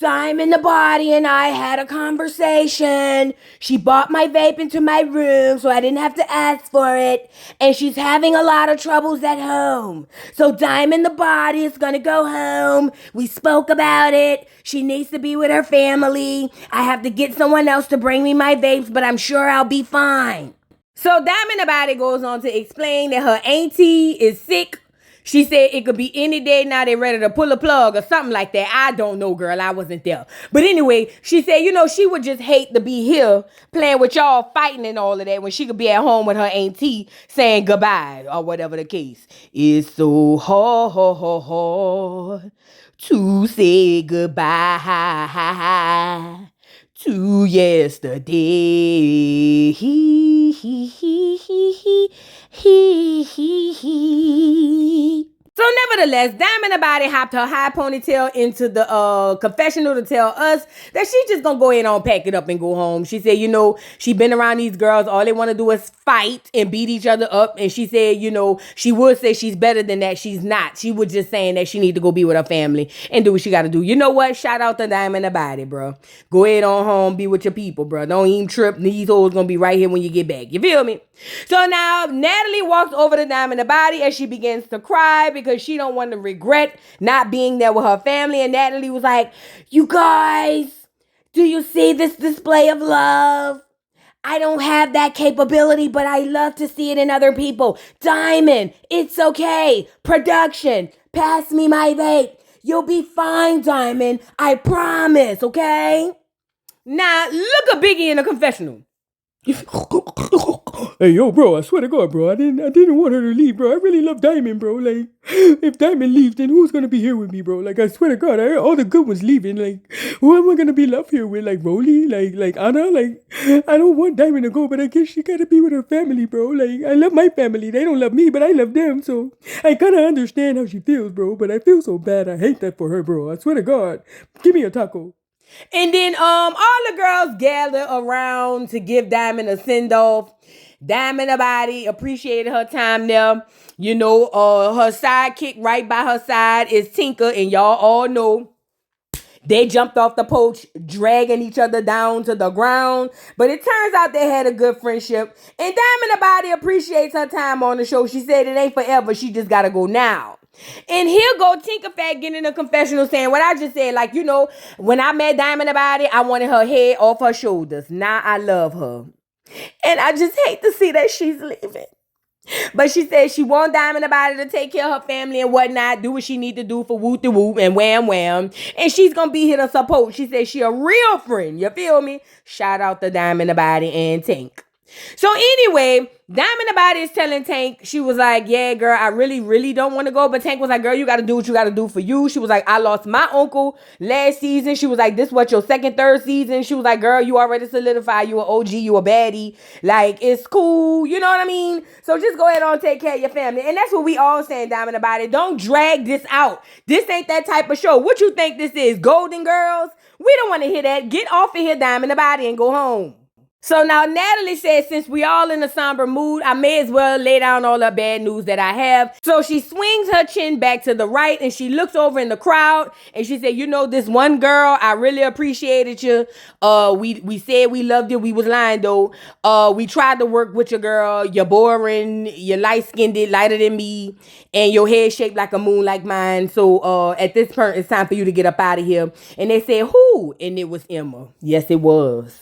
Diamond the Body and I had a conversation. She bought my vape into my room so I didn't have to ask for it. And she's having a lot of troubles at home. So Diamond the Body is gonna go home. We spoke about it. She needs to be with her family. I have to get someone else to bring me my vapes, but I'm sure I'll be fine. So Diamond the Body goes on to explain that her auntie is sick. She said it could be any day now they're ready to pull a plug or something like that. I don't know, girl. I wasn't there. But anyway, she said, she would just hate to be here playing with y'all, fighting and all of that when she could be at home with her auntie saying goodbye or whatever the case. It's so hard to say goodbye to yesterday. So nevertheless, Diamond the Body hopped her high ponytail into the confessional to tell us that she just gonna go ahead and pack it up and go home. She said, she been around these girls. All they want to do is fight and beat each other up. And she said, she would say she's better than that. She's not. She was just saying that she need to go be with her family and do what she got to do. You know what? Shout out to Diamond the Body, bro. Go ahead on home, be with your people, bro. Don't even trip. These hoes gonna be right here when you get back. You feel me? So now Natalie walks over to Diamond the Body and she begins to cry because she don't want to regret not being there with her family. And Natalie was like, you guys, do you see this display of love? I don't have that capability, but I love to see it in other people. Diamond, it's okay. Production, pass me my vape. You'll be fine, Diamond. I promise, okay? Now, look at Biggie in the confessional. Hey, yo, bro, I swear to God, bro, I didn't want her to leave, bro. I really love Diamond, bro. Like, if Diamond leaves, then who's gonna be here with me, bro? Like, I swear to God, all the good ones leaving. Like, who am I gonna be left here with? Like, Rolly? Like Anna? Like, I don't want Diamond to go, but I guess she gotta be with her family, bro. Like, I love my family. They don't love me, but I love them, so I kinda understand how she feels, bro. But I feel so bad. I hate that for her, bro. I swear to God. Give me a taco. And then all the girls gather around to give Diamond a send-off. Diamond the Body appreciated her time there. Her sidekick right by her side is Tinker, and y'all all know they jumped off the porch, dragging each other down to the ground. But it turns out they had a good friendship. And Diamond the Body appreciates her time on the show. She said it ain't forever. She just got to go now. And here go Tinker Fat getting in a confessional saying what I just said. Like, when I met Diamond the Body, I wanted her head off her shoulders. Now I love her. And I just hate to see that she's leaving. But she said she want Diamond the Body to take care of her family and whatnot, do what she need to do for whoop de whoop and wham wham. And she's going to be here to support. She said she a real friend. You feel me? Shout out to Diamond the Body and Tank. So anyway, Diamond the Body is telling Tank, she was like, yeah, girl, I really, really don't want to go. But Tank was like, girl, you got to do what you got to do for you. She was like, I lost my uncle last season. She was like, this what your second, third season? She was like, girl, you already solidified. You an OG, you a baddie. Like, it's cool. You know what I mean? So just go ahead on, take care of your family. And that's what we all saying, Diamond the Body. Don't drag this out. This ain't that type of show. What you think this is? Golden Girls? We don't want to hear that. Get off of here, Diamond the Body, and go home. So now Natalie says, since we all in a somber mood, I may as well lay down all the bad news that I have. So she swings her chin back to the right and she looks over in the crowd and she said, this one girl, I really appreciated you. We said we loved you. We was lying though. We tried to work with your girl. You're boring. You're light-skinned, lighter than me. And your hair shaped like a moon like mine. So at this point, it's time for you to get up out of here. And they said, who? And it was Emma. Yes, it was.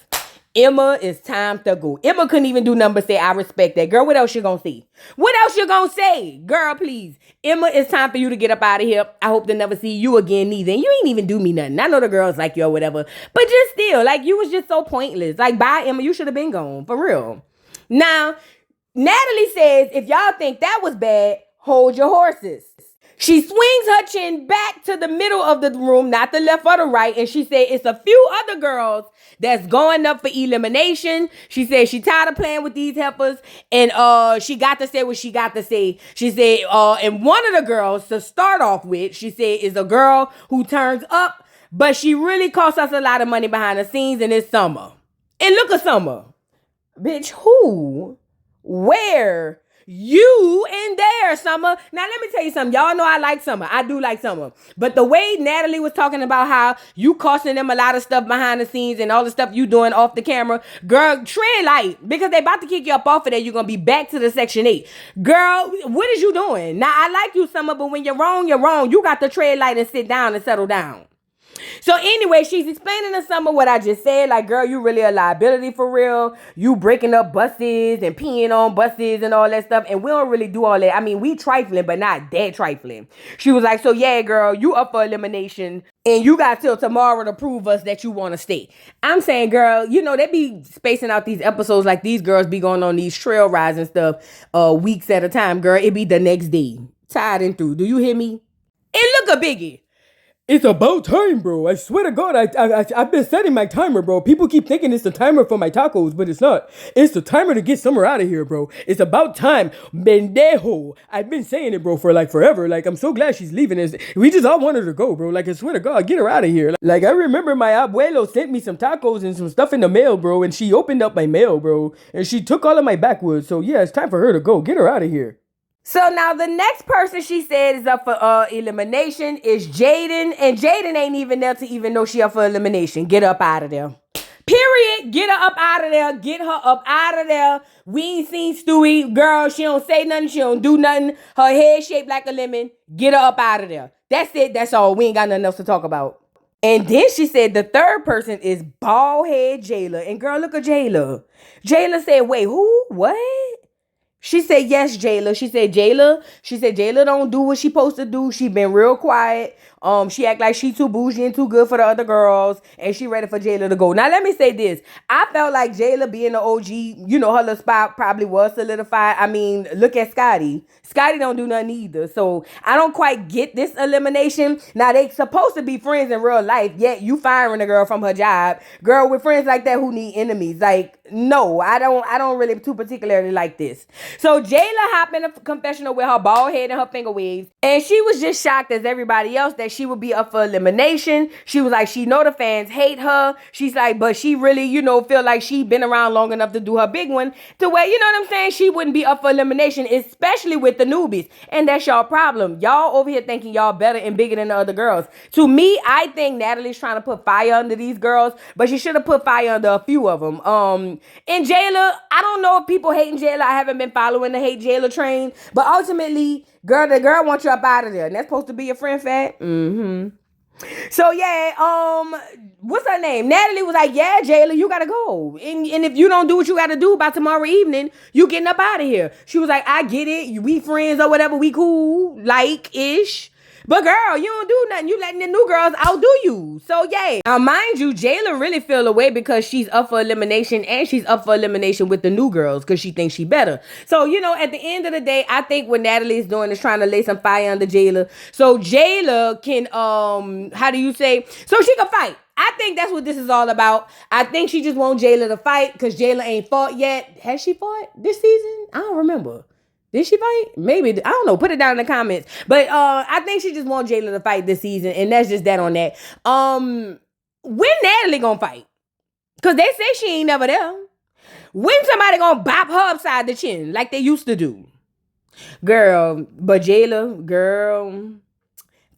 Emma, it's time to go. Emma couldn't even do nothing but say, I respect that. Girl, what else you gonna say? What else you gonna say? Girl, please. Emma, it's time for you to get up out of here. I hope to never see you again neither. And you ain't even do me nothing. I know the girls like you or whatever. But just still, like, you was just so pointless. Like, bye, Emma. You should have been gone. For real. Now, Natalie says, if y'all think that was bad, hold your horses. She swings her chin back to the middle of the room, not the left or the right. And she said, it's a few other girls that's going up for elimination. She said she tired of playing with these heifers. And she got to say what she got to say. She said, and one of the girls to start off with, she said, is a girl who turns up, but she really costs us a lot of money behind the scenes, and it's Summer. And look at Summer. Bitch, who? Where? you in there, Summer. Now, let me tell you something. Y'all know I like Summer. I do like Summer. But the way Natalie was talking about how you costing them a lot of stuff behind the scenes and all the stuff you doing off the camera, girl, tread light. Because they about to kick you up off of there. You're going to be back to the Section 8. Girl, what is you doing? Now, I like you, Summer, but when you're wrong, you're wrong. You got to tread light and sit down and settle down. So anyway, she's explaining to Summer what I just said. Like, girl, you really a liability for real. You breaking up buses and peeing on buses and all that stuff. And we don't really do all that. I mean, we trifling, but not that trifling. She was like, so yeah, girl, you up for elimination. And you got till tomorrow to prove us that you want to stay. I'm saying, girl, you know, they be spacing out these episodes like these girls be going on these trail rides and stuff weeks at a time. Girl, it be the next day. Tired and through. Do you hear me? And look a biggie. It's about time, bro. I swear to God, I've been setting my timer, bro. People keep thinking it's the timer for my tacos, but it's not. It's the timer to get Summer out of here, bro. It's about time. Bendejo. I've been saying it, bro, for like forever. Like, I'm so glad she's leaving us. We just all want her to go, bro. Like, I swear to God, get her out of here. Like, I remember my abuelo sent me some tacos and some stuff in the mail, bro, and she opened up my mail, bro, and she took all of my backwoods. So, yeah, it's time for her to go. Get her out of here. So now the next person she said is up for elimination is Jaden. And Jaden ain't even there to even know she up for elimination. Get up out of there. Period. Get her up out of there. Get her up out of there. We ain't seen Stewie. Girl, she don't say nothing. She don't do nothing. Her head shaped like a lemon. Get her up out of there. That's it. That's all. We ain't got nothing else to talk about. And then she said the third person is bald head Jayla. And girl, look at Jayla. Jayla said, wait, who? What? She said, yes, Jayla. She said, Jayla don't do what she supposed to do. She been real quiet. She act like she too bougie and too good for the other girls. And she ready for Jayla to go. Now, let me say this. I felt like Jayla being the OG, you know, her little spot probably was solidified. I mean, look at Scotty. Scotty don't do nothing either. So, I don't quite get this elimination. Now, they supposed to be friends in real life. Yet, you firing a girl from her job. Girl, with friends like that who need enemies. Like, no, I don't really too particularly like this. So Jayla hopped in a confessional with her bald head and her finger waves. And she was just shocked as everybody else that she would be up for elimination. She was like, she know the fans hate her. She's like, but she really, you know, feel like she been around long enough to do her big one. To where, you know what I'm saying? She wouldn't be up for elimination, especially with the newbies. And that's y'all problem. Y'all over here thinking y'all better and bigger than the other girls. To me, I think Natalie's trying to put fire under these girls, but she should have put fire under a few of them. And Jayla, I don't know if people hating Jayla. I haven't been following the hate Jayla train, but ultimately, the girl wants you up out of there, and that's supposed to be your friend, Fat. So yeah, what's her name? Natalie was like, yeah, Jayla, you gotta go, and if you don't do what you gotta do by tomorrow evening, you getting up out of here. She was like, I get it, we friends or whatever, we cool, like ish. But girl, you don't do nothing. You letting the new girls outdo you. So yeah. Now mind you, Jayla really feel away because she's up for elimination and she's up for elimination with the new girls because she thinks she better. So, you know, at the end of the day, I think what Natalie is doing is trying to lay some fire under Jayla. So Jayla can, how do you say? So she can fight. I think that's what this is all about. I think she just want Jayla to fight because Jayla ain't fought yet. Has she fought this season? I don't remember. Did she fight? Maybe. I don't know. Put it down in the comments. But I think she just wants Jayla to fight this season. And that's just that on that. When Natalie gonna fight? Because they say she ain't never there. When somebody gonna bop her upside the chin like they used to do? Girl, but Jayla, girl,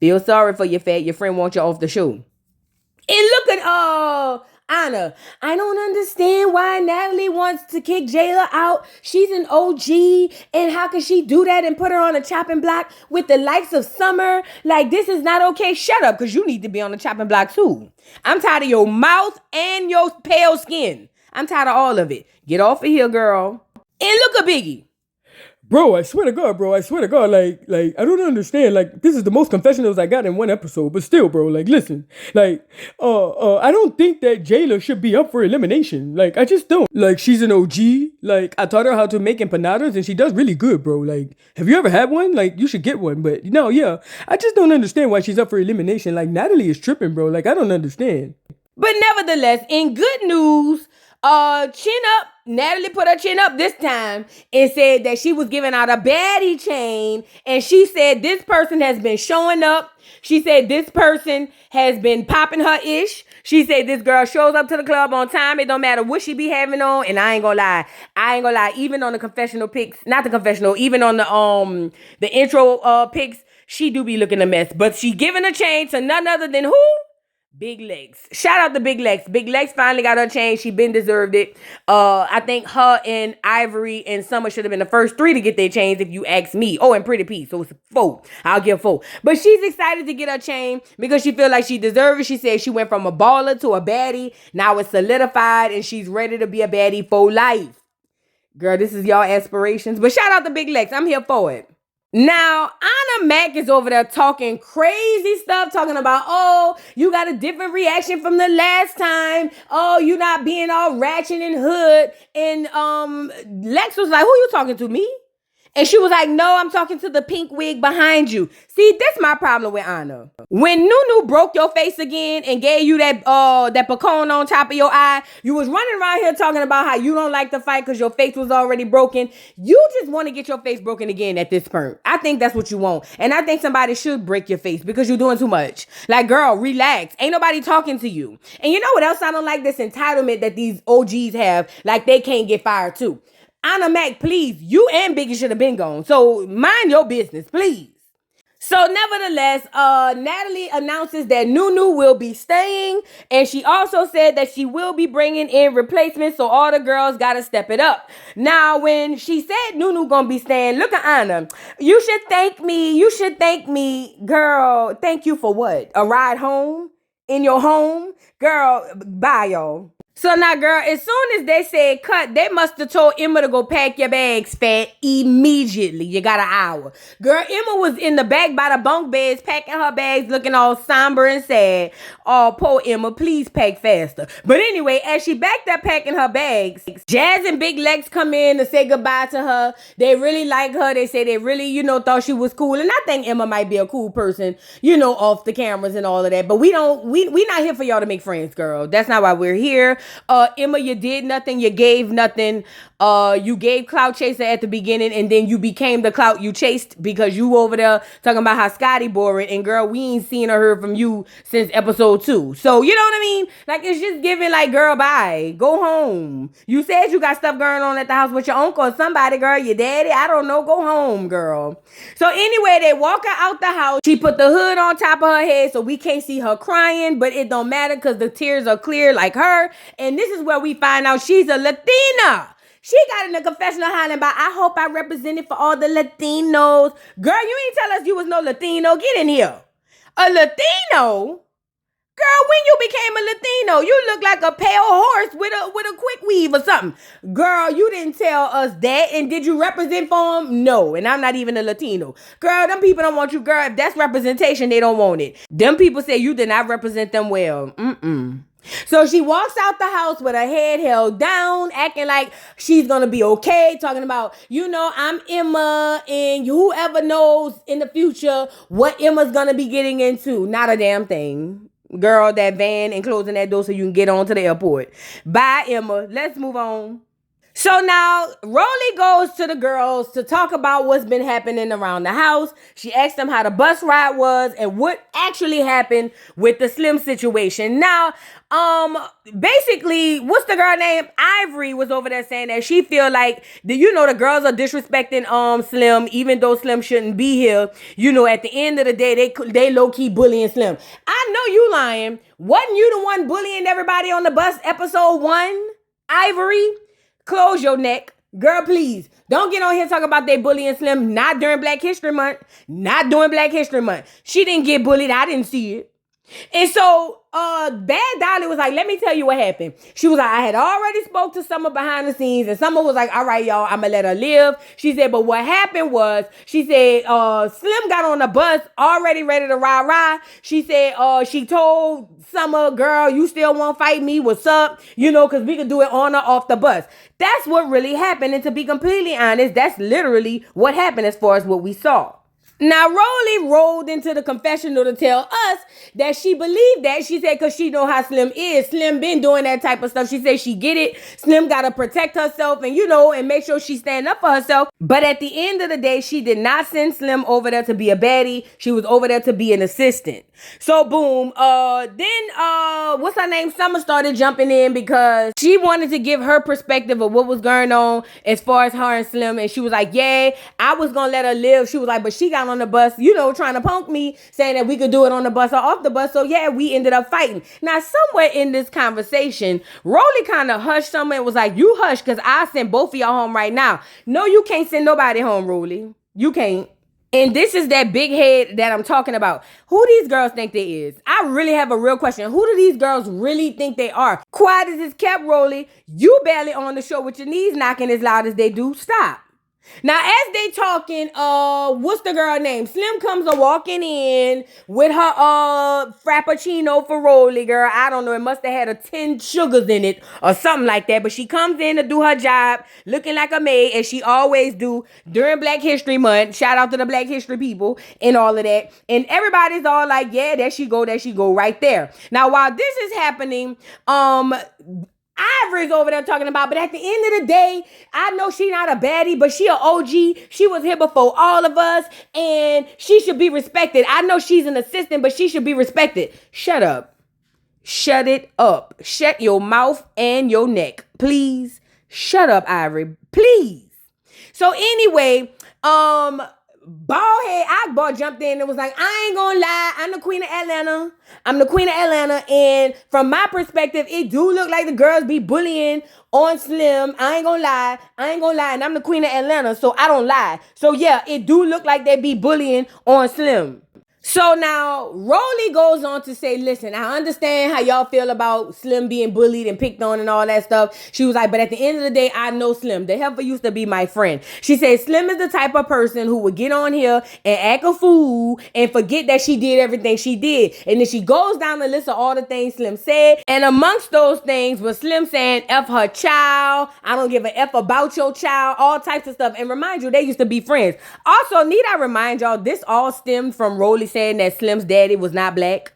feel sorry for your fat. Your friend wants you off the show. And look at Anna. I don't understand why Natalie wants to kick Jayla out. She's an OG. And how can she do that and put her on a chopping block with the likes of Summer? Like, this is not okay. Shut up, because you need to be on the chopping block too. I'm tired of your mouth and your pale skin. I'm tired of all of it. Get off of here, girl. And look at Biggie. Bro, I swear to God, like, I don't understand. Like, this is the most confessionals I got in one episode, but still, bro, like, listen, like, I don't think that Jayla should be up for elimination. Like, I just don't. Like, she's an OG. Like, I taught her how to make empanadas, and she does really good, bro. Like, have you ever had one? Like, you should get one, but, no, yeah. I just don't understand why she's up for elimination. Like, Natalie is tripping, bro. Like, I don't understand. But nevertheless, in good news, Chin up. Natalie put her chin up this time and said that she was giving out a baddie chain. And she said this person has been showing up. She said this person has been popping her ish. She said this girl shows up to the club on time. It don't matter what she be having on. And I ain't gonna lie. Even on the confessional pics, not the confessional, even on the intro pics, she do be looking a mess. But she giving a chain to none other than who? Big Legs. Shout out to Big Legs. Big Legs finally got her chain. She been deserved it. I think her and Ivory and Summer should have been the first 3 to get their chains if you ask me. Oh, and Pretty P. So it's 4. I'll give 4. But she's excited to get her chain because she feel like she deserves it. She said she went from a baller to a baddie. Now it's solidified and she's ready to be a baddie for life. Girl, this is y'all aspirations. But shout out to Big Legs. I'm here for it. Now, Anna Mac is over there talking crazy stuff, talking about, oh, you got a different reaction from the last time. Oh, you not being all ratchet and hood. And Lex was like, who you talking to, me? And she was like, no, I'm talking to the pink wig behind you. See, that's my problem with Anna. When Nunu broke your face again and gave you that pecan on top of your eye, you was running around here talking about how you don't like the fight because your face was already broken. You just want to get your face broken again at this point. I think that's what you want. And I think somebody should break your face because you're doing too much. Like, girl, relax. Ain't nobody talking to you. And you know what else I don't like? This entitlement that these OGs have. Like, they can't get fired too. Anna Mac, please, you and Biggie should have been gone. So mind your business, please. So nevertheless, Natalie announces that Nunu will be staying. And she also said that she will be bringing in replacements. So all the girls got to step it up. Now, when she said Nunu going to be staying, look at Anna. You should thank me. You should thank me. Girl, thank you for what? A ride home? In your home? Girl, bye, y'all. So now, girl, as soon as they said cut, they must have told Emma to go pack your bags, Fat, immediately. You got an hour. Girl, Emma was in the back by the bunk beds, packing her bags, looking all somber and sad. Oh, poor Emma, please pack faster. But anyway, as she backed up packing her bags, Jazz and Big Legs come in to say goodbye to her. They really like her. They say they really, thought she was cool. And I think Emma might be a cool person, off the cameras and all of that. But we not here for y'all to make friends, girl. That's not why we're here. Emma, you did nothing. You gave nothing. You gave Clout Chaser at the beginning, and then you became the clout you chased because you over there talking about how Scotty boring. And girl, we ain't seen or heard from you since episode 2. So you know what I mean? Like, it's just giving like, girl, bye. Go home. You said you got stuff going on at the house with your uncle or somebody, girl. Your daddy. I don't know. Go home, girl. So anyway, they walk her out the house. She put the hood on top of her head so we can't see her crying, but it don't matter because the tears are clear like her. And this is where we find out she's a Latina. She got in the confessional hollering about, I hope I represented for all the Latinos. Girl, you ain't tell us you was no Latino. Get in here. A Latino? Girl, when you became a Latino, you look like a pale horse with a quick weave or something. Girl, you didn't tell us that. And did you represent for them? No. And I'm not even a Latino. Girl, them people don't want you. Girl, if that's representation, they don't want it. Them people say you did not represent them well. So she walks out the house with her head held down, acting like she's going to be okay, talking about, I'm Emma, and whoever knows in the future what Emma's going to be getting into. Not a damn thing. Girl, that van and closing that door so you can get on to the airport. Bye, Emma. Let's move on. So now, Rolly goes to the girls to talk about what's been happening around the house. She asked them how the bus ride was and what actually happened with the Slim situation. Now, basically, what's the girl name? Ivory was over there saying that she feel like, the girls are disrespecting Slim, even though Slim shouldn't be here. At the end of the day, they low-key bullying Slim. I know you lying. Wasn't you the one bullying everybody on the bus episode 1, Ivory? Close your neck. Girl, please. Don't get on here talking about they bullying Slim. Not during Black History Month. Not during Black History Month. She didn't get bullied. I didn't see it. And so, Bad Dolly was like, let me tell you what happened. She was like, I had already spoke to Summer behind the scenes, and Summer was like, all right, y'all, I'm gonna let her live. She said, but what happened was, she said, Slim got on the bus already ready to rah-rah. She said, she told Summer, girl, you still won't fight me? What's up? Because we could do it on or off the bus. That's what really happened. And to be completely honest, that's literally what happened as far as what we saw. Now, Rolly rolled into the confessional to tell us that she believed that. She said, because she know how Slim is. Slim been doing that type of stuff. She said she get it. Slim got to protect herself and, and make sure she stand up for herself. But at the end of the day, she did not send Slim over there to be a baddie. She was over there to be an assistant. So, boom. Then, what's her name? Summer started jumping in because she wanted to give her perspective of what was going on as far as her and Slim. And she was like, yeah, I was going to let her live. She was like, but she got on the bus, trying to punk me, saying that we could do it on the bus or off the bus. So yeah, we ended up fighting. Now, somewhere in this conversation, Rolly kind of hushed Summer and was like, you hush, because I send both of y'all home right now. No, you can't send nobody home, Rolly. You can't. And this is that big head that I'm talking about. Who these girls think they is? I really have a real question. Who do these girls really think they are? Quiet as it's kept, Rolly. You barely on the show with your knees knocking as loud as they do. Stop. Now, as they talking, what's the girl name? Slim comes walking in with her frappuccino for Rolly, girl. I don't know. It must have had a 10 sugars in it or something like that. But she comes in to do her job, looking like a maid, as she always do during Black History Month. Shout out to the Black History people and all of that. And everybody's all like, yeah, there she go right there. Now, while this is happening, Ivory's over there talking about, but at the end of the day, I know she not a baddie, but she an OG. She was here before all of us, and she should be respected. I know she's an assistant, but she should be respected. Shut up. Shut it up. Shut your mouth and your neck. Please. Shut up, Ivory. Please. So anyway, Baldhead Akbar jumped in and was like, I ain't gonna lie, I'm the queen of Atlanta. I'm the queen of Atlanta. And from my perspective, it do look like the girls be bullying on Slim. I ain't gonna lie. And I'm the queen of Atlanta, so I don't lie. So yeah, it do look like they be bullying on Slim. So now, Rolly goes on to say, listen, I understand how y'all feel about Slim being bullied and picked on and all that stuff. She was like, but at the end of the day, I know Slim. The heifer used to be my friend. She said, Slim is the type of person who would get on here and act a fool and forget that she did everything she did. And then she goes down the list of all the things Slim said. And amongst those things was Slim saying, F her child. I don't give a F about your child. All types of stuff. And remind you, they used to be friends. Also, need I remind y'all, this all stemmed from Rolly saying that Slim's daddy was not black.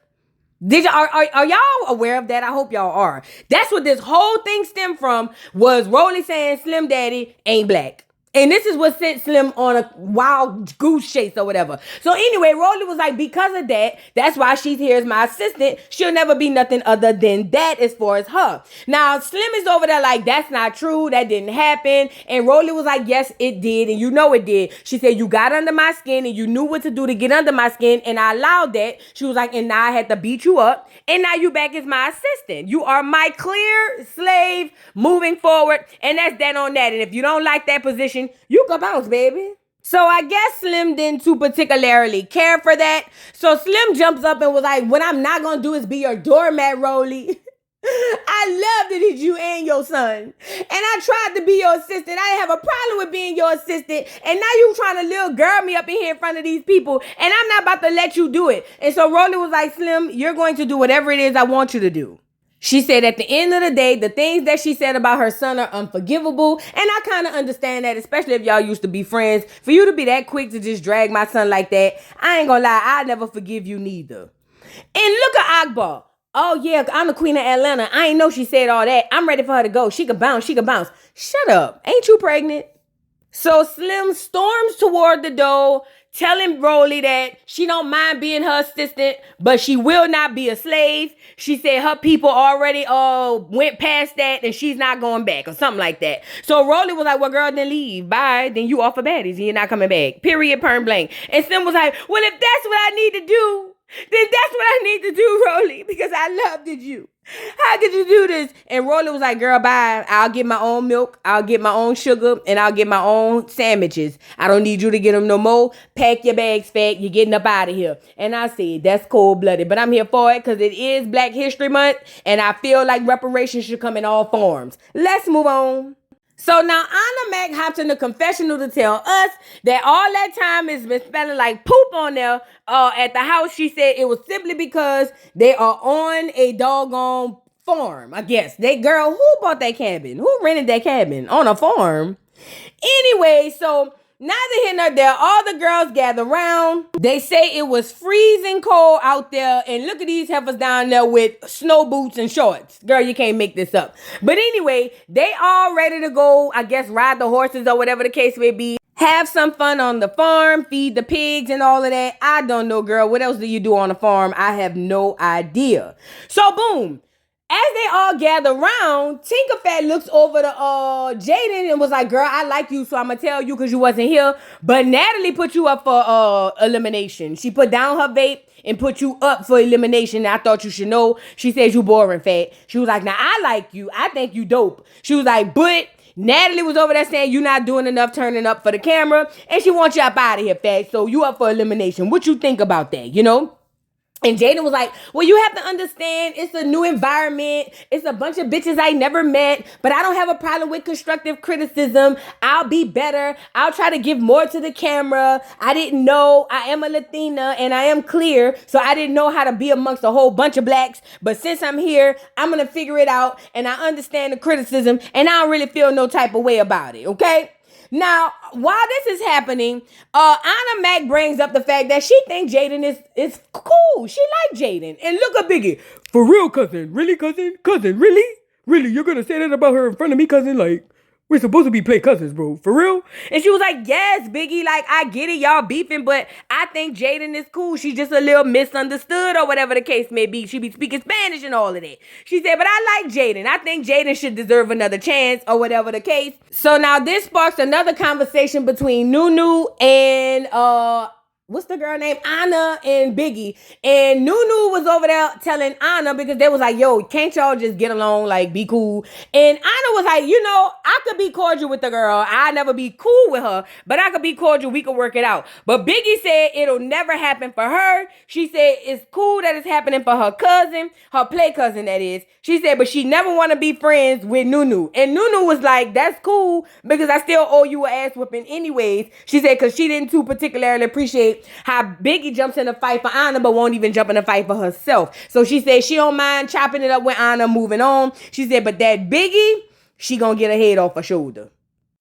Are y'all aware of that? I hope y'all are. That's what this whole thing stemmed from, was Rolly saying Slim daddy ain't black. And this is what sent Slim on a wild goose chase or whatever. So anyway, Rolly was like, because of that, that's why she's here as my assistant. She'll never be nothing other than that as far as her. Now, Slim is over there like, that's not true. That didn't happen. And Rolly was like, yes, it did. And you know it did. She said, you got under my skin and you knew what to do to get under my skin. And I allowed that. She was like, and now I had to beat you up. And now you back as my assistant. You are my clear slave moving forward. And that's that on that. And if you don't like that position, you can bounce, baby. So I guess Slim didn't too particularly care for that. So Slim jumps up and was like, what I'm not going to do is be your doormat, Rolly. I loved it as you and your son. And I tried to be your assistant. I didn't have a problem with being your assistant. And now you trying to little girl me up in here in front of these people. And I'm not about to let you do it. And so Rolly was like, Slim, you're going to do whatever it is I want you to do. She said at the end of the day, the things that she said about her son are unforgivable. And I kind of understand that, especially if y'all used to be friends. For you to be that quick to just drag my son like that, I ain't gonna lie, I'll never forgive you neither. And look at Akbar. Oh yeah, I'm the queen of Atlanta. I ain't know she said all that. I'm ready for her to go. She can bounce, she can bounce. Shut up. Ain't you pregnant? So Slim storms toward the door, telling Rolly that she don't mind being her assistant, but she will not be a slave. She said her people already went past that and she's not going back or something like that. So Rolly was like, well, girl, then leave. Bye. Then you off of Baddies. You're not coming back. Period, perm blank. And Slim was like, well, if that's what I need to do, then that's what I need to do, Rolly, because I loved you. How could you do this? And Rolly was like, girl, bye. I'll get my own milk. I'll get my own sugar. And I'll get my own sandwiches. I don't need you to get them no more. Pack your bags, fat. You're getting up out of here. And I said, that's cold-blooded. But I'm here for it because it is Black History Month. And I feel like reparations should come in all forms. Let's move on. So now Anna Mac hopped in the confessional to tell us that all that time has been smelling like poop on there at the house. She said it was simply because they are on a doggone farm, I guess. Who bought that cabin? Who rented that cabin on a farm? Anyway, so neither here nor there. All the girls gather around. They say it was freezing cold out there. And look at these heifers down there with snow boots and shorts. Girl, you can't make this up. But anyway, they all ready to go, I guess, ride the horses or whatever the case may be. Have some fun on the farm, feed the pigs and all of that. I don't know, girl. What else do you do on a farm? I have no idea. So, boom. As they all gather around, Tinker Fat looks over to Jaden and was like, girl, I like you, so I'm going to tell you because you wasn't here. But Natalie put you up for elimination. She put down her vape and put you up for elimination. I thought you should know. She says you boring, Fat. She was like, now, I like you. I think you dope. She was like, but Natalie was over there saying you're not doing enough turning up for the camera. And she wants you up out of here, Fat. So you up for elimination. What you think about that, you know? And Jaden was like, well, you have to understand, it's a new environment. It's a bunch of bitches I never met, but I don't have a problem with constructive criticism. I'll be better. I'll try to give more to the camera. I didn't know I am a Latina and I am clear, so I didn't know how to be amongst a whole bunch of blacks. But since I'm here, I'm going to figure it out, and I understand the criticism, and I don't really feel no type of way about it, okay? Now, while this is happening, Anna Mac brings up the fact that she thinks Jaden is cool. She like Jaden. And look at Biggie. For real, cousin? Really, cousin? Cousin, really? Really, you're gonna say that about her in front of me, cousin? Like, we're supposed to be play cousins, bro. For real? And she was like, yes, Biggie, like, I get it, y'all beefing, but I think Jaden is cool. She's just a little misunderstood or whatever the case may be. She be speaking Spanish and all of that. She said, but I like Jaden. I think Jaden should deserve another chance or whatever the case. So now this sparks another conversation between Nunu and, what's the girl name? Anna and Biggie. And Nunu was over there telling Anna because they was like, yo, can't y'all just get along, like, be cool? And Anna was like, you know, I could be cordial with the girl. I never be cool with her, but I could be cordial. We could work it out. But Biggie said it'll never happen for her. She said it's cool that it's happening for her cousin, her play cousin, that is. She said, but she never want to be friends with Nunu. And Nunu was like, that's cool because I still owe you an ass whooping anyways. She said, because she didn't too particularly appreciate how Biggie jumps in a fight for Anna but won't even jump in a fight for herself. So she said she don't mind chopping it up with Anna, moving on. She said, but that Biggie, she gonna get her head off her shoulder.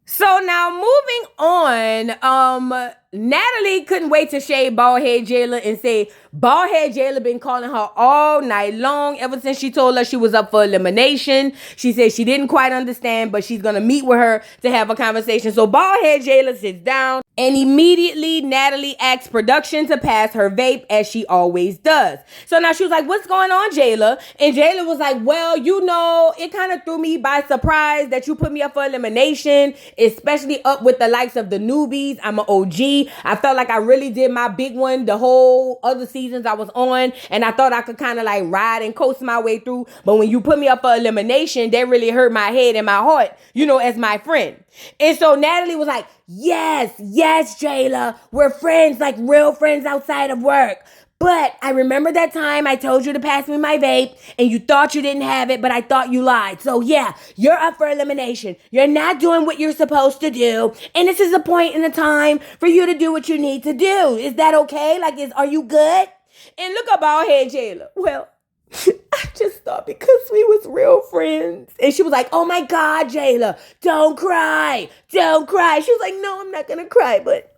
So now moving on, Natalie couldn't wait to shade Baldhead Jayla and say Baldhead Jayla been calling her all night long ever since she told her she was up for elimination. She said she didn't quite understand, but she's gonna meet with her to have a conversation. So Baldhead Jayla sits down and immediately Natalie asks production to pass her vape as she always does. So now she was like, what's going on, Jayla? And Jayla was like, well, you know, it kind of threw me by surprise that you put me up for elimination, especially up with the likes of the newbies. I'm an OG. I felt like I really did my big one the whole other seasons I was on, and I thought I could kind of like ride and coast my way through. But when you put me up for elimination, that really hurt my head and my heart, you know, as my friend. And so Natalie was like, yes, Jayla, we're friends, like real friends outside of work. But I remember that time I told you to pass me my vape and you thought you didn't have it, but I thought you lied. So yeah, you're up for elimination. You're not doing what you're supposed to do. And this is a point in the time for you to do what you need to do. Is that okay? Like, are you good? And look up Baldhead Jayla. Well, I just thought because we was real friends. And she was like, oh my God, Jayla, don't cry. Don't cry. She was like, no, I'm not going to cry, but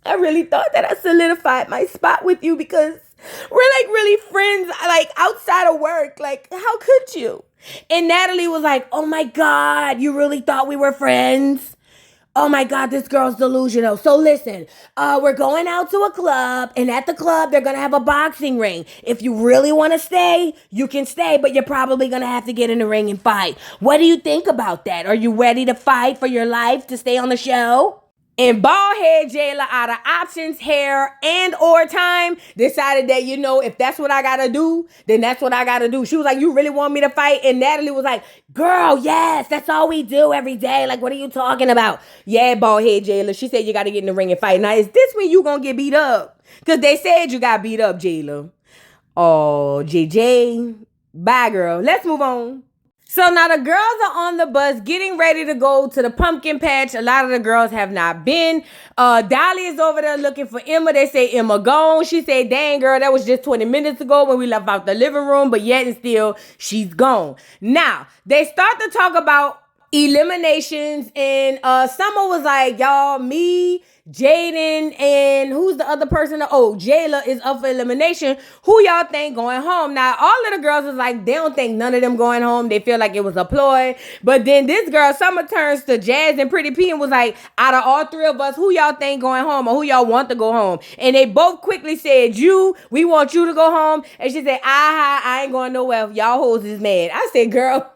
I really thought that I solidified my spot with you because we're like really friends, like outside of work. Like, how could you? And Natalie was like, oh my God, you really thought we were friends? Oh my God, this girl's delusional. So listen, we're going out to a club, and at the club, they're going to have a boxing ring. If you really want to stay, you can stay, but you're probably going to have to get in the ring and fight. What do you think about that? Are you ready to fight for your life to stay on the show? And Baldhead Jayla, out of options, hair, and or time, decided that, you know, if that's what I gotta do, then that's what I gotta do. She was like, you really want me to fight? And Natalie was like, girl, yes, that's all we do every day. Like, what are you talking about? Yeah, Baldhead Jayla. She said you gotta get in the ring and fight. Now, is this when you gonna get beat up? Because they said you got beat up, Jayla. Oh, JJ. Bye, girl. Let's move on. So now the girls are on the bus getting ready to go to the pumpkin patch. A lot of the girls have not been. Dolly is over there looking for Emma. They say Emma gone. She said, dang, girl, that was just 20 minutes ago when we left out the living room, but yet and still she's gone. Now, they start to talk about eliminations, and Summer was like, y'all, me, Jaden, and who's the other person? Oh, Jayla is up for elimination. Who y'all think going home? Now, all of the girls was like, they don't think none of them going home. They feel like it was a ploy. But then this girl, Summer, turns to Jazz and Pretty P and was like, out of all three of us, who y'all think going home or who y'all want to go home? And they both quickly said, we want you to go home. And she said, I ain't going nowhere if y'all hoes is mad. I said, girl,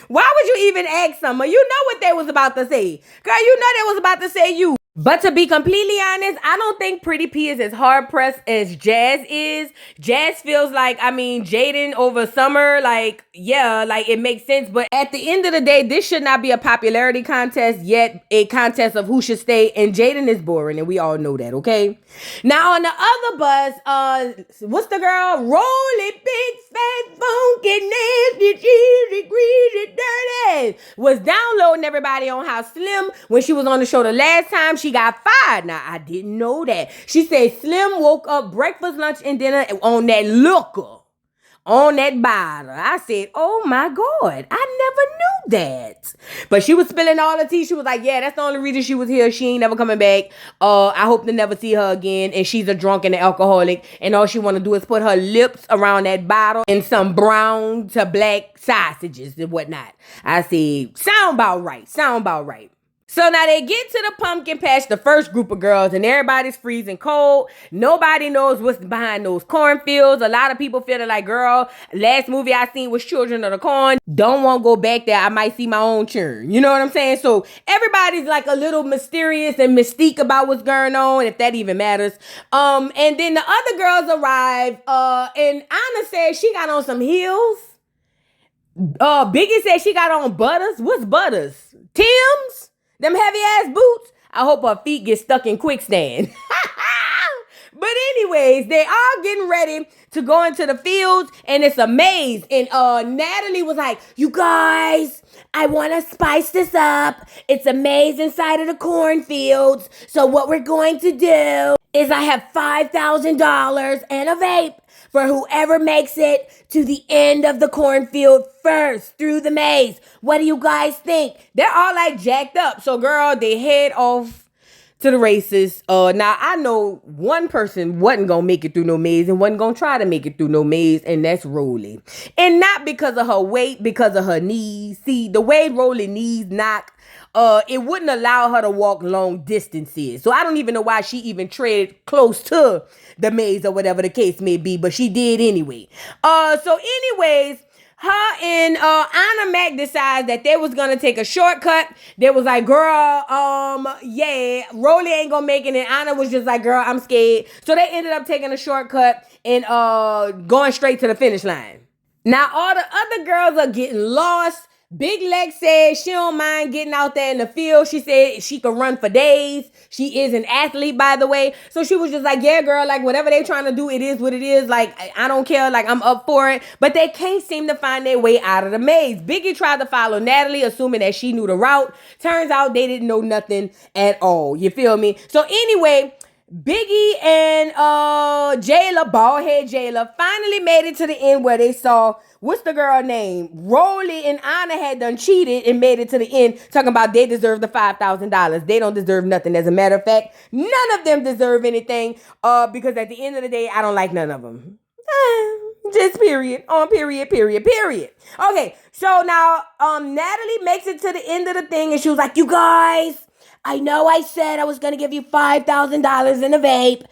why would you even ask Summer? You know what they was about to say. Girl, you know they was about to say you. But to be completely honest, I don't think Pretty P is as hard pressed as Jazz is. Jazz feels like, Jaden over Summer, like, yeah, like it makes sense. But at the end of the day, this should not be a popularity contest, yet a contest of who should stay. And Jaden is boring, and we all know that, okay? Now on the other bus, what's the girl? Roll it, big, fat, funky, nasty, cheesy, greasy, dirty. Was downloading everybody on how Slim, when she was on the show the last time, she got fired. Now, I didn't know that. She said Slim woke up breakfast, lunch, and dinner on that liquor, on that bottle. I said, oh my God, I never knew that. But she was spilling all the tea. She was like, yeah, that's the only reason she was here. She ain't never coming back. I hope to never see her again. And she's a drunk and an alcoholic. And all she want to do is put her lips around that bottle and some brown to black sausages and whatnot. I said, sound about right. Sound about right. So now they get to the pumpkin patch, the first group of girls, and everybody's freezing cold. Nobody knows what's behind those cornfields. A lot of people feeling like, girl, last movie I seen was Children of the Corn. Don't want to go back there. I might see my own churn. You know what I'm saying? So everybody's like a little mysterious and mystique about what's going on, if that even matters. And then the other girls arrive, and Anna says she got on some heels. Biggie said she got on Butters. What's Butters? Tim's? Them heavy ass boots. I hope her feet get stuck in quicksand. But anyways, they all getting ready to go into the fields, and it's a maze. And Natalie was like, you guys, I want to spice this up. It's a maze inside of the cornfields. So what we're going to do is I have $5,000 and a vape for whoever makes it to the end of the cornfield first through the maze. What do you guys think? They're all like jacked up. So girl, they head off to the races. Now I know one person wasn't gonna make it through no maze and wasn't gonna try to make it through no maze, and that's Rolly. And not because of her weight, because of her knees. See, the way Rolly knees knock, it wouldn't allow her to walk long distances. So I don't even know why she even treaded close to the maze or whatever the case may be, but she did anyway. So anyways, her and Anna Mac decides that they was gonna take a shortcut. They was like, girl, yeah, Rolly ain't gonna make it. And Anna was just like, girl, I'm scared. So they ended up taking a shortcut and going straight to the finish line. Now all the other girls are getting lost. Big Leg said she don't mind getting out there in the field. She said she could run for days. She is an athlete, by the way. So she was just like, yeah, girl, like whatever they trying to do, it is what it is. Like, I don't care. Like, I'm up for it. But they can't seem to find their way out of the maze. Biggie tried to follow Natalie, assuming that she knew the route. Turns out they didn't know nothing at all. You feel me? So anyway, Biggie and Jayla, baldhead Jayla, finally made it to the end where they saw, what's the girl name? Rolly and Anna had done cheated and made it to the end, talking about they deserve the $5,000. They don't deserve nothing. As a matter of fact, none of them deserve anything because at the end of the day, I don't like none of them. Just period. On period. Okay, so now Natalie makes it to the end of the thing and she was like, you guys, I know I said I was going to give you $5,000 in a vape,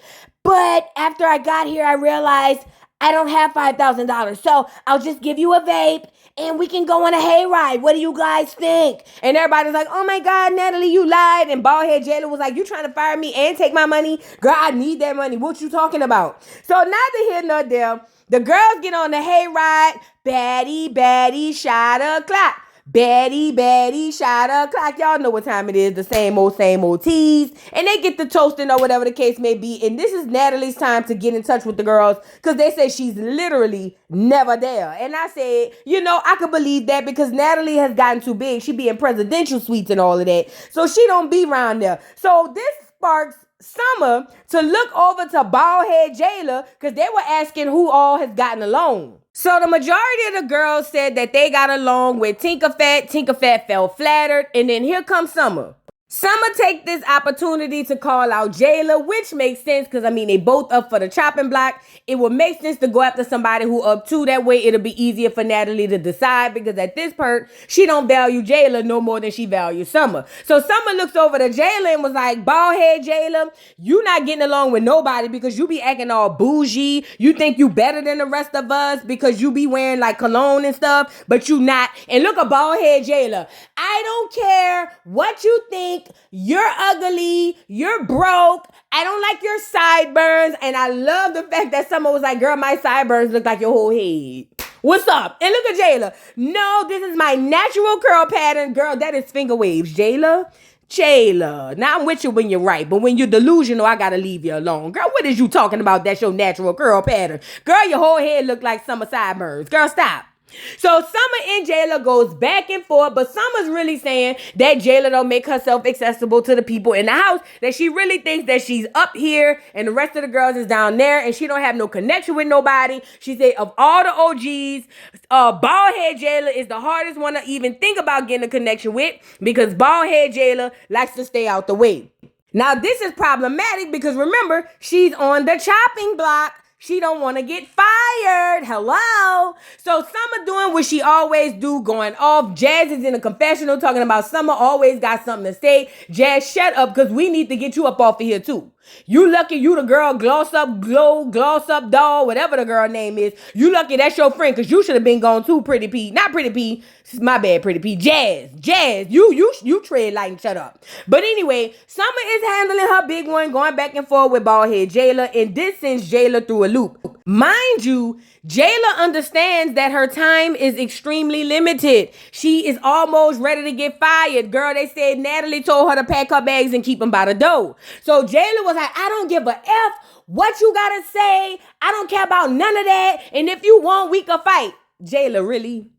but after I got here, I realized I don't have $5,000. So I'll just give you a vape and we can go on a hayride. What do you guys think? And everybody's like, oh my God, Natalie, you lied. And baldhead Jayla was like, you trying to fire me and take my money? Girl, I need that money. What you talking about? So neither here nor there. The girls get on the hayride. Baddie, shot o'clock. Baddie, shot o'clock. Y'all know what time it is. The same old tease. And they get the toasting or whatever the case may be. And this is Natalie's time to get in touch with the girls because they say she's literally never there. And I said, you know, I could believe that because Natalie has gotten too big. She be in presidential suites and all of that. So she don't be around there. So this sparks Summer to look over to baldhead Jayla because they were asking who all has gotten along. So the majority of the girls said that they got along with Tinker Fat. Tinker Fat felt flattered. And then here comes Summer. Summer take this opportunity to call out Jayla, which makes sense because, I mean, they both up for the chopping block. It would make sense to go after somebody who up too. That way it'll be easier for Natalie to decide because at this point, she don't value Jayla no more than she values Summer. So Summer looks over to Jayla and was like, baldhead Jayla, you not getting along with nobody because you be acting all bougie. You think you better than the rest of us because you be wearing like cologne and stuff, but you not. And look at baldhead Jayla. I don't care what you think. You're ugly. You're broke. I don't like your sideburns. And I love the fact that someone was like, girl, my sideburns look like your whole head. What's up? And look at Jayla. No, this is my natural curl pattern. Girl, that is finger waves. Jayla. Now I'm with you when you're right, but when you're delusional, I gotta leave you alone. Girl, what is you talking about? That's your natural curl pattern. Girl, your whole head look like Summer sideburns. Girl, stop. So Summer and Jayla goes back and forth, but Summer's really saying that Jayla don't make herself accessible to the people in the house, that she really thinks that she's up here and the rest of the girls is down there and she don't have no connection with nobody. She said of all the OGs, baldhead Jayla is the hardest one to even think about getting a connection with because baldhead Jayla likes to stay out the way. Now this is problematic because remember, she's on the chopping block. She don't want to get fired. Hello. So Summer doing what she always do, going off. Jazz is in a confessional talking about Summer always got something to say. Jazz, shut up because we need to get you up off of here too. You lucky you the girl gloss up doll, whatever the girl name is. You lucky that's your friend because you should have been gone too, Pretty P. Not Pretty P. My bad, Pretty P. Jazz, you tread light and shut up. But anyway, Summer is handling her big one, going back and forth with baldhead Jayla, and this sends Jayla through a loop. Mind you, Jayla understands that her time is extremely limited. She is almost ready to get fired. Girl, they said Natalie told her to pack her bags and keep them by the door. So Jayla was like, I don't give a F what you gotta say. I don't care about none of that. And if you want, we can fight. Jayla, really?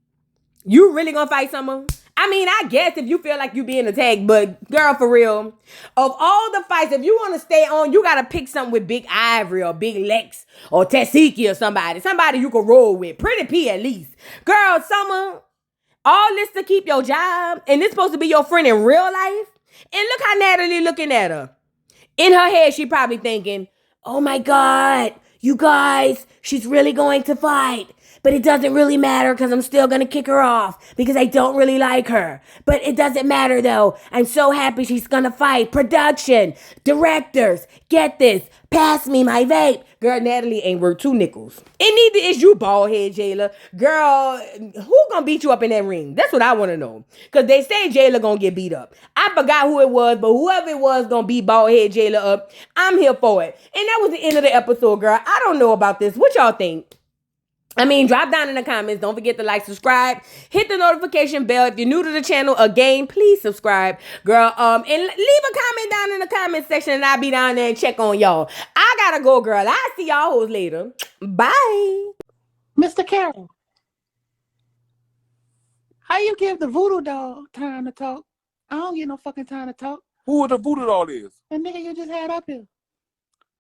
You really gonna fight Summer? I mean, I guess if you feel like you being attacked, but girl, for real, of all the fights, if you want to stay on, you got to pick something with Big Ivory or Big Lex or Tessiki or somebody you can roll with. Pretty P at least. Girl, Summer, all this to keep your job, and this supposed to be your friend in real life? And look how Natalie looking at her. In her head, she probably thinking, oh my God, you guys, she's really going to fight. But it doesn't really matter because I'm still going to kick her off because I don't really like her. But it doesn't matter though. I'm so happy she's going to fight. Production, directors, get this. Pass me my vape. Girl, Natalie ain't worth 2 nickels. And neither is you, baldhead Jayla. Girl, who gonna beat you up in that ring? That's what I want to know. Because they say Jayla gonna get beat up. I forgot who it was, but whoever it was gonna beat baldhead Jayla up. I'm here for it. And that was the end of the episode, girl. I don't know about this. What y'all think? I mean, drop down in the comments. Don't forget to like, subscribe, hit the notification bell. If you're new to the channel, again, please subscribe, girl. And leave a comment down in the comment section, and I'll be down there and check on y'all. I gotta go, girl. I'll see y'all hoes later. Bye. Mr. Carroll, how you give the voodoo doll time to talk? I don't get no fucking time to talk. Who the voodoo doll is? The nigga you just had up here.